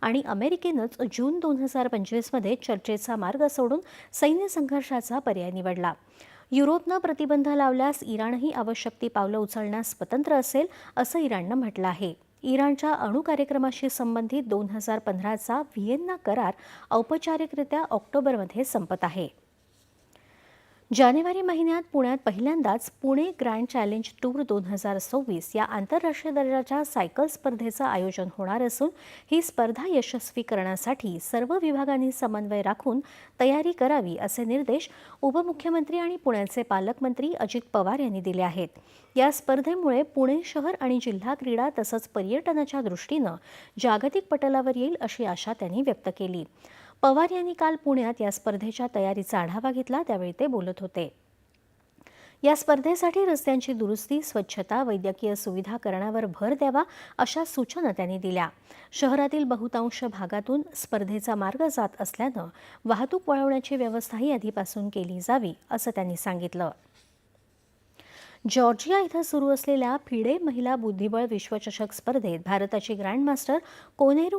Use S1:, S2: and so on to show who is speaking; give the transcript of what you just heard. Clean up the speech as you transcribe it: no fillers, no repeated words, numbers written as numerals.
S1: आणि अमेरिकेनंच जून 2025मध्ये चर्चेचा मार्ग सोडून सैन्य संघर्षाचा पर्याय निवडला. युरोपनं प्रतिबंध लावल्यास इराणही आवश्यक ती पावलं उचलण्यास स्वतंत्र असेल, असं इराणनं म्हटलं आहे. इराणच्या अणु कार्यक्रमाशी संबंधित 2015चा व्हिएन्ना करार औपचारिकरित्या ऑक्टोबरमध्ये संपत आहे. जानेवारी महिन्यात पुण्यात पहिल्यांदाच पुणे ग्रँड चॅलेंज टूर 2026 या आंतरराष्ट्रीय दर्जाच्या सायकल स्पर्धेचं आयोजन होणार असून ही स्पर्धा यशस्वी करण्यासाठी सर्व विभागांनी समन्वय राखून तयारी करावी, असे निर्देश उपमुख्यमंत्री आणि पुण्याचे पालकमंत्री अजित पवार यांनी दिले आहेत. या स्पर्धेमुळे पुणे शहर आणि जिल्हा क्रीडा तसंच पर्यटनाच्या दृष्टीनं जागतिक पटलावर येईल, अशी आशा त्यांनी व्यक्त केली. पवार यांनी काल पुण्यात या स्पर्धेच्या तयारीचा आढावा घेतला, त्यावेळी ते बोलत होते. या स्पर्धेसाठी रस्त्यांची दुरुस्ती, स्वच्छता, वैद्यकीय सुविधा करण्यावर भर द्यावा, अशा सूचना त्यांनी दिल्या. शहरातील बहुतांश भागातून स्पर्धेचा मार्ग जात असल्यानं वाहतूक वळवण्याची व्यवस्थाही आधीपासून केली जावी, असं त्यांनी सांगितलं. जॉर्जिया इथं सुरू असलेल्या फिडे महिला बुद्धिबळ विश्वचषक स्पर्धेत भारताची ग्रँडमास्टर कोनेरू